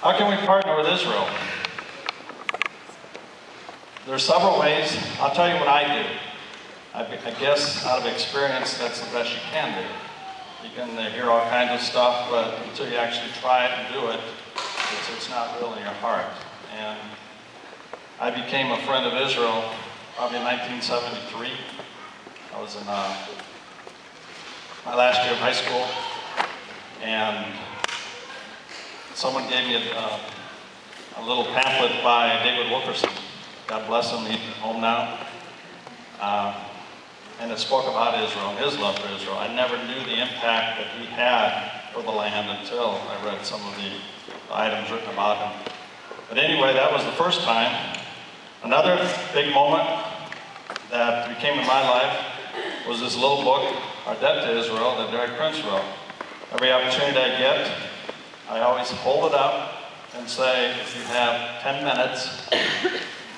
How can we partner with Israel? There are several ways. I'll tell you what I do. I guess out of experience, that's the best you can do. You can hear all kinds of stuff, but until you actually try it and do it, it's not really in your heart. And I became a friend of Israel probably in 1973. I was in my last year of high school, and someone gave me a little pamphlet by David Wilkerson. God bless him, he's home now. And it spoke about Israel, his love for Israel. I never knew the impact that he had for the land until I read some of the items written about him. But anyway, that was the first time. Another big moment that came in my life was this little book, Our Debt to Israel, that Derek Prince wrote. Every opportunity I get, I always hold it up and say, if you have 10 minutes,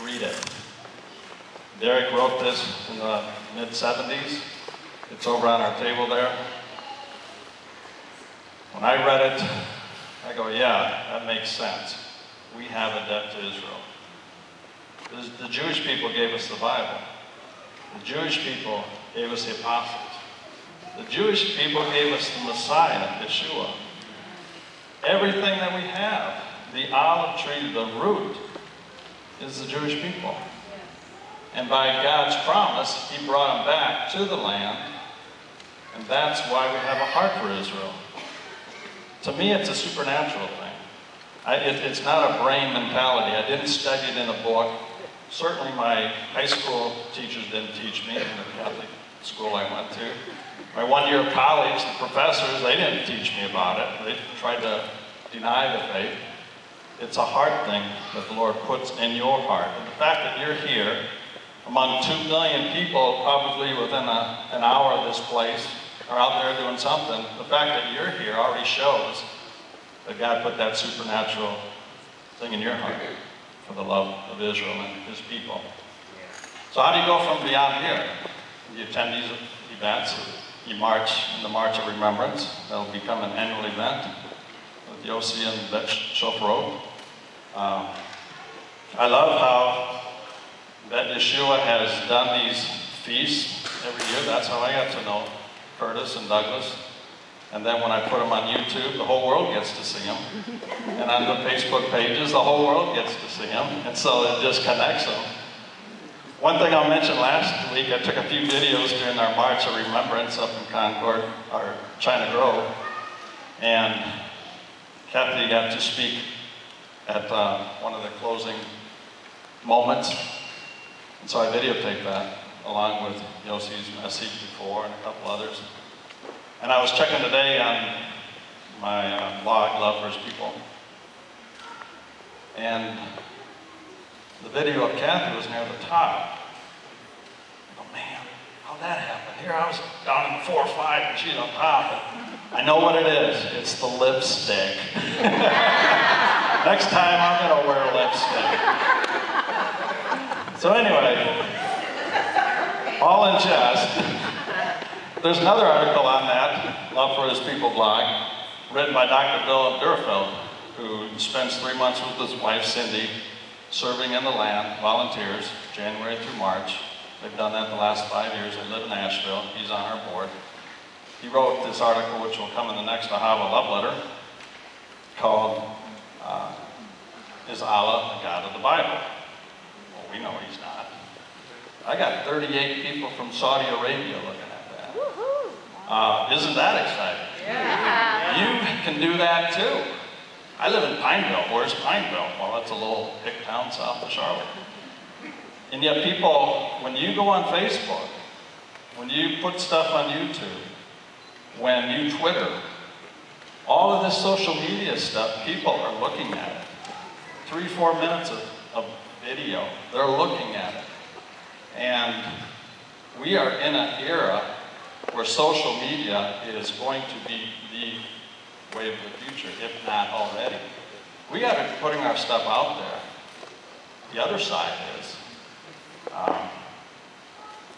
read it. Derek wrote this in the mid-70s. It's over on our table there. When I read it, I go, yeah, that makes sense. We have a debt to Israel. The Jewish people gave us the Bible. The Jewish people gave us the apostles. The Jewish people gave us the Messiah, Yeshua. Everything that we have, the olive tree, the root, is the Jewish people. And by God's promise, he brought them back to the land, and that's why we have a heart for Israel. To me, it's a supernatural thing. It's not a brain mentality. I didn't study it in a book. Certainly my high school teachers didn't teach me in the Catholic school I went to. My 1 year of college, the professors, they didn't teach me about it. They tried to deny the faith. It's a heart thing that the Lord puts in your heart. And the fact that you're here, among 2 million people, probably within an hour of this place, are out there doing something, the fact that you're here already shows that God put that supernatural thing in your heart for the love of Israel and his people. So how do you go from beyond here? You attend these events, you march in the March of Remembrance. That'll become an annual event with Yossi and Bet Shofrot. I love how that Yeshua has done these feasts every year. That's how I got to know Curtis and Douglas. And then when I put them on YouTube, the whole world gets to see them. And on the Facebook pages, the whole world gets to see them. And so it just connects them. One thing I'll mention, last week I took a few videos during our March of Remembrance up in Concord, or China Grove. And Kathy got to speak at one of the closing moments. And so I videotaped that, along with Yossi's message before and a couple others. And I was checking today on my blog, Love First People. And the video of Kathy was near the top. I go, man, how'd that happen? Here I was down in 4 or 5 and she's on top. And I know what it is. It's the lipstick. Next time I'm going to wear lipstick. So anyway, all in jest, there's another article on that, Love for His People blog, written by Dr. Bill Durfeld, who spends 3 months with his wife, Cindy, serving in the land, volunteers, January through March. They've done that the last 5 years. They live in Nashville. He's on our board. He wrote this article, which will come in the next Ahava love letter, called, Is Allah the God of the Bible? Well, we know he's not. I got 38 people from Saudi Arabia looking at that. Isn't that exciting? Yeah. You can do that too. I live in Pineville. Where's Pineville? Well, that's a little hick town south of Charlotte. And yet people, when you go on Facebook, when you put stuff on YouTube, when you Twitter, all of this social media stuff, people are looking at it. 3-4 minutes of video, they're looking at it. And we are in an era where social media is going to be the way of the future, if not already. We are putting our stuff out there. The other side is.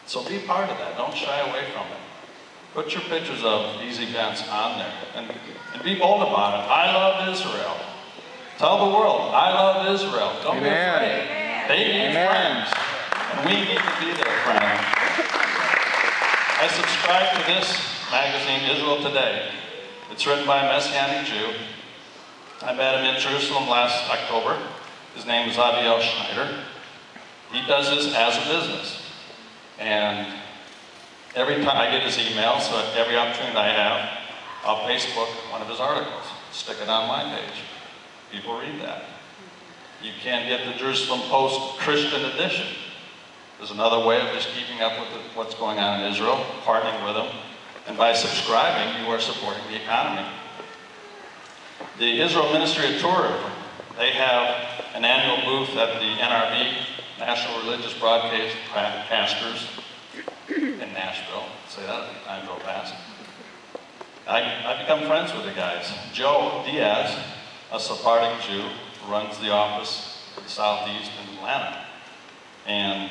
So be part of that. Don't shy away from it. Put your pictures of these events on there and be bold about it. I love Israel. Tell the world, I love Israel. Don't be Amen. afraid. They need friends. And we need to be their friends. I subscribe to this magazine, Israel Today. It's written by a Messianic Jew. I met him in Jerusalem last October. His name is Aviel Schneider. He does this as a business. And every time I get his email, so at every opportunity I have, I'll Facebook one of his articles, stick it on my page. People read that. You can get the Jerusalem Post Christian edition. There's another way of just keeping up with what's going on in Israel, partnering with them. And by subscribing, you are supporting the economy. The Israel Ministry of Tourism, they have an annual booth at the NRB, National Religious Broadcasters in Nashville. Say that every time I go past. I've become friends with the guys. Joe Diaz, a Sephardic Jew, runs the office for the Southeast in Atlanta. And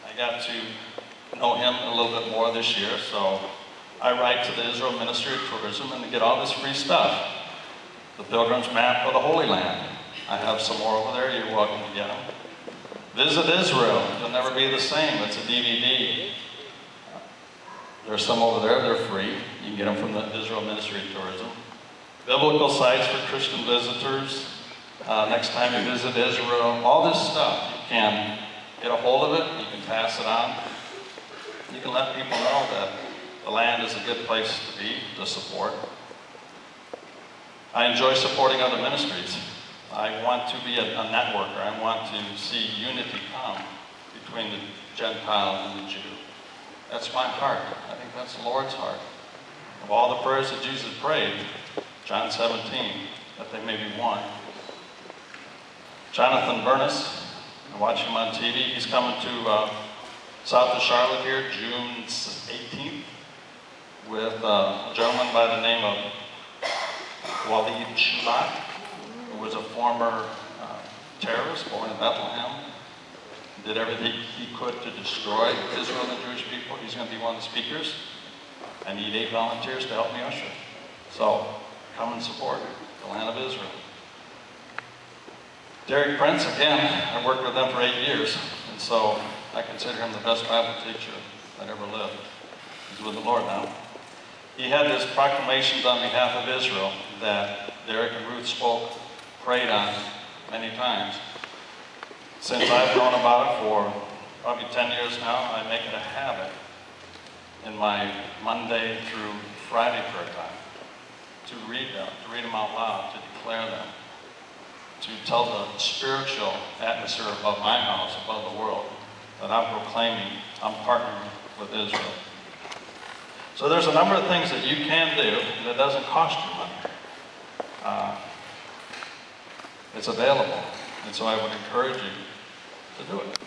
I got to know him a little bit more this year, so I write to the Israel Ministry of Tourism and get all this free stuff. The Pilgrim's Map of the Holy Land. I have some more over there, you're welcome to get them. Visit Israel, you'll never be the same, it's a DVD. There's some over there, they're free. You can get them from the Israel Ministry of Tourism. Biblical sites for Christian visitors. Next time you visit Israel, all this stuff, you can get a hold of it, you can pass it on. You can let people know that the land is a good place to be, to support. I enjoy supporting other ministries. I want to be a networker. I want to see unity come between the Gentile and the Jew. That's my heart. I think that's the Lord's heart. Of all the prayers that Jesus prayed, John 17, that they may be one. Jonathan Burness, I watch him on TV. He's coming to south of Charlotte here, June 18th, with a gentleman by the name of Walid Shabat, who was a former terrorist born in Bethlehem. Did everything he could to destroy Israel and the Jewish people. He's going to be one of the speakers. I need 8 volunteers to help me usher. So, come and support the land of Israel. Derek Prince, again, I worked with them for 8 years, and so I consider him the best Bible teacher that ever lived. He's with the Lord now. He had this proclamations on behalf of Israel that Derek and Ruth spoke, prayed on many times. Since I've known about it for probably 10 years now, I make it a habit in my Monday through Friday prayer time to read them out loud, to declare them, to tell the spiritual atmosphere above my house, above the world, that I'm proclaiming, I'm partnering with Israel. So there's a number of things that you can do that doesn't cost you money. It's available, and so I would encourage you to do it.